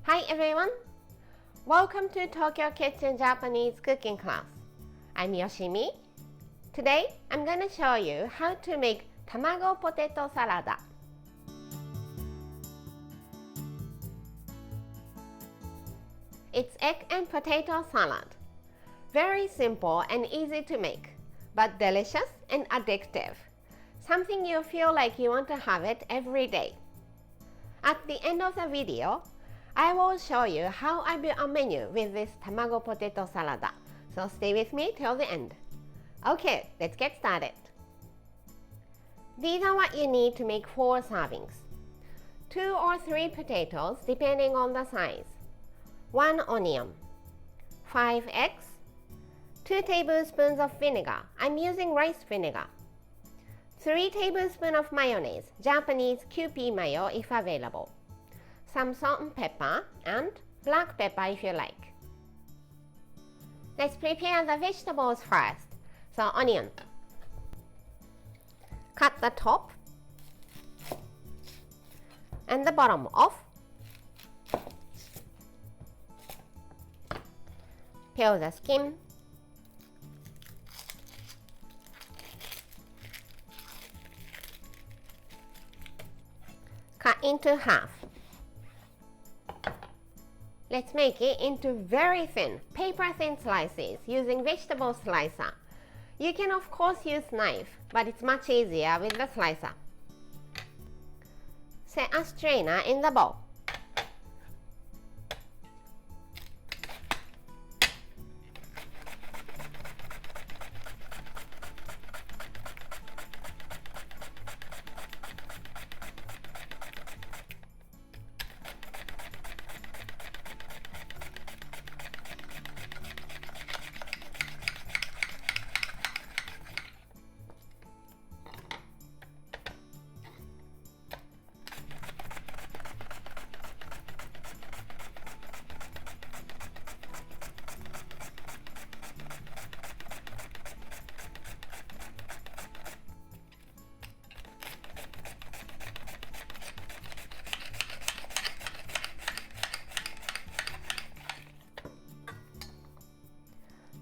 Hi everyone! Welcome to Tokyo Kitchen Japanese cooking class. I'm Yoshimi. Today I'm going to show you how to make tamago potato salad. It's egg and potato salad. Very simple and easy to make, but delicious and addictive. Something you feel like you want to have it every day. At the end of the video, I will show you how I build a menu with this tamago potato salad. So stay with me till the end. Okay, let's get started. These are what you need to make 4 servings. 2 or 3 potatoes depending on the size. 1 onion. 5 eggs. 2 tablespoons of vinegar. I'm using rice vinegar. 3 tablespoons of mayonnaise, Japanese Kewpie mayo if available. Some salt and pepper and black pepper if you like. Let's prepare the vegetables first. So onion. Cut the top and the bottom off. Peel the skin. Cut into half. Let's make it into very thin, paper-thin slices using vegetable slicer. You can of course use knife, but it's much easier with the slicer. Set a strainer in the bowl.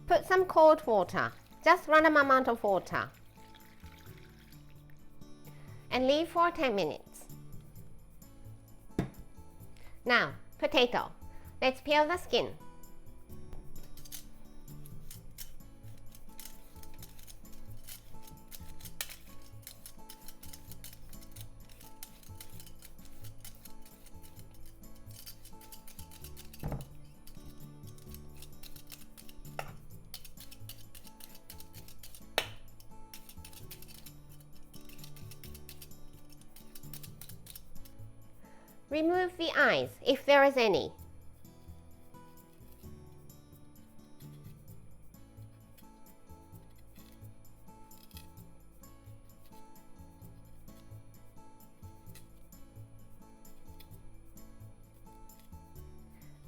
Put some cold water, just random amount of water, and leave for 10 minutes. Now, potato. Let's peel the skin. Remove the eyes if there is any.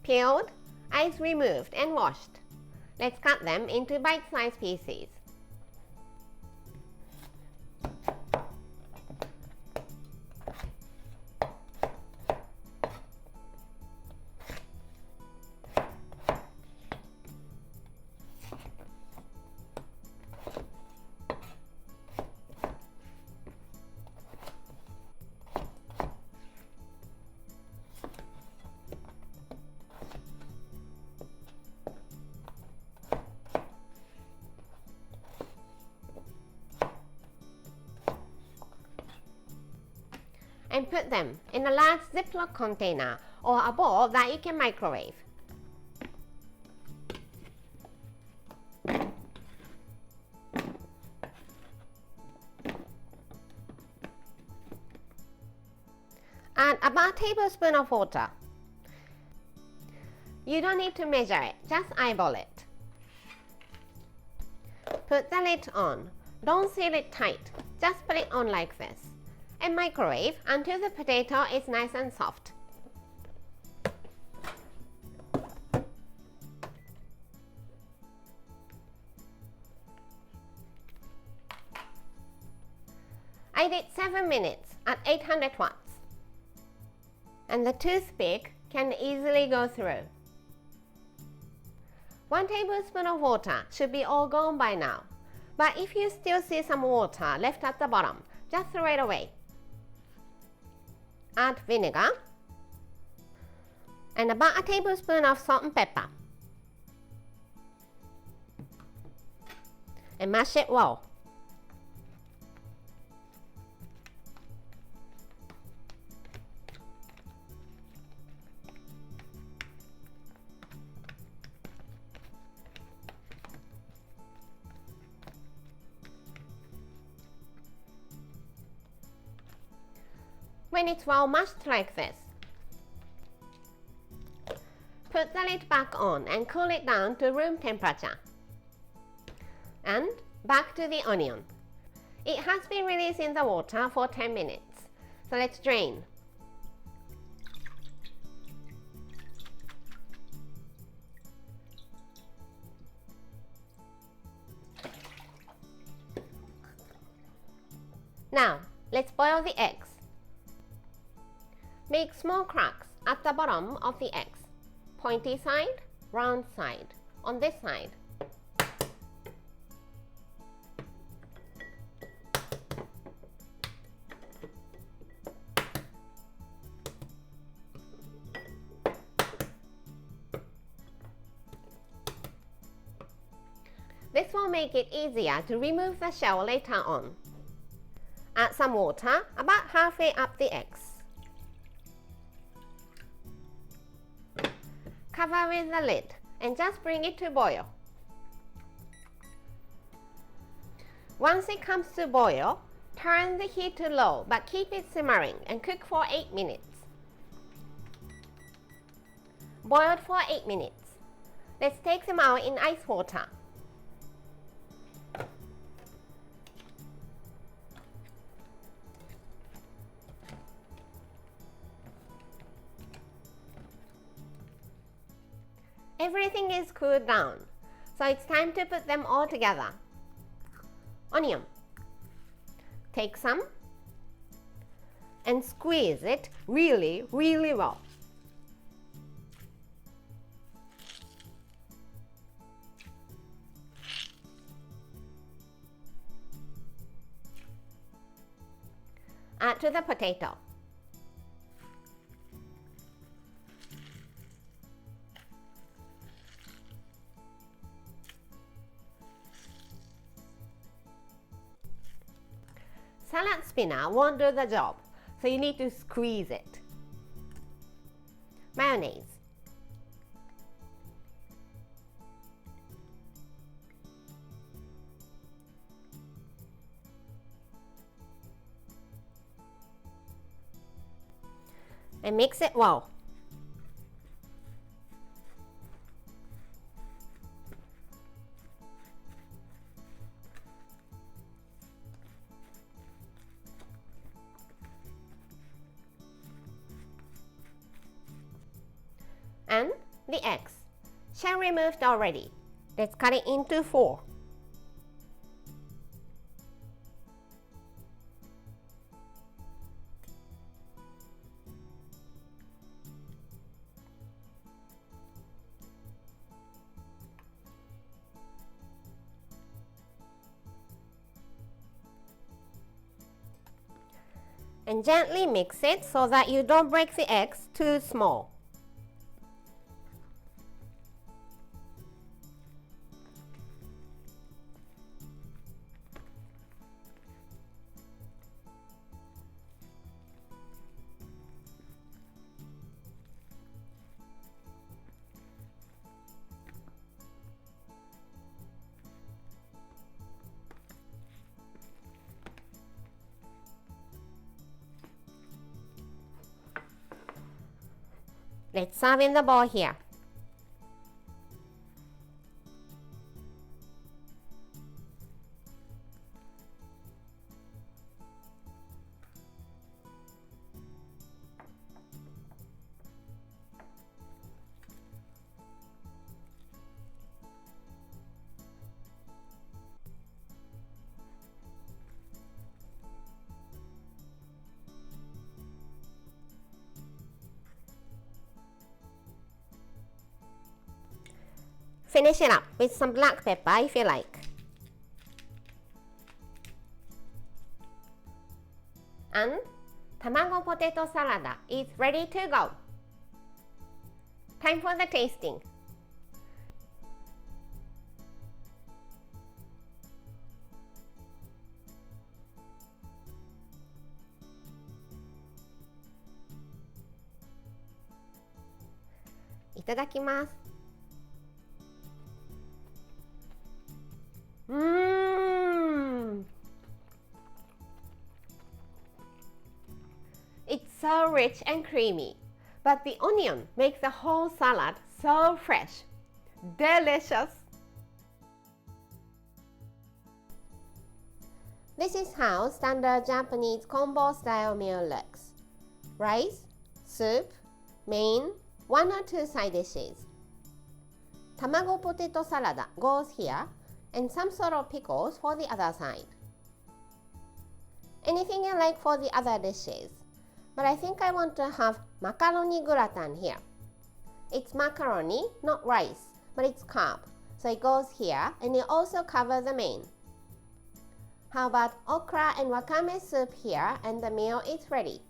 Peeled, eyes removed and washed. Let's cut them into bite-sized pieces. And put them in a large Ziploc container or a bowl that you can microwave. Add about a tablespoon of water. You don't need to measure it, just eyeball it. Put the lid on. Don't seal it tight, just put it on like this. And microwave until the potato is nice and soft. I did 7 minutes at 800 watts. And the toothpick can easily go through. 1 tablespoon of water should be all gone by now, but if you still see some water left at the bottom, just throw it away. Add vinegar and about a tablespoon of salt and pepper and mash it well. When it's well mashed like this, put the lid back on and cool it down to room temperature. And back to the onion. It has been released in the water for 10 minutes, so let's drain. Now, let's boil the eggs. Make small cracks at the bottom of the eggs. Pointy side, round side, on this side. This will make it easier to remove the shell later on. Add some water about halfway up the eggs. Cover with the lid and just bring it to boil. Once it comes to boil, turn the heat to low but keep it simmering and cook for 8 minutes. Boiled for 8 minutes. Let's take them out in ice water. Everything is cooled down, so it's time to put them all together. Onion. Take some and squeeze it really well. Add to the potato. Salad spinner won't do the job, so you need to squeeze it. Mayonnaise. And mix it well. And the eggs. Shell removed already. Let's cut it into 4. And gently mix it so that you don't break the eggs too small. Let's serve in the bowl here. Finish it up with some black pepper if you like. And tamago potato salad is ready to go. Time for the tasting. Itadakimasu. It's so rich and creamy, but the onion makes the whole salad so fresh. Delicious! This is how standard Japanese combo style meal looks. Rice, soup, main, 1 or 2 side dishes. Tamago potato salad goes here, and some sort of pickles for the other side. Anything you like for the other dishes, but I think I want to have macaroni gratin here. It's macaroni, not rice, but it's carb, so it goes here and it also covers the main. How about okra and wakame soup here, and the meal is ready.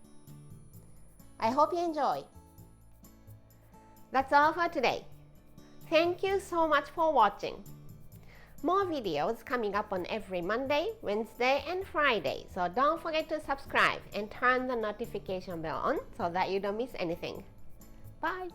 I hope you enjoy. That's all for today. Thank you so much for watching. More videos coming up on every Monday, Wednesday, and Friday, so don't forget to subscribe and turn the notification bell on so that you don't miss anything. Bye!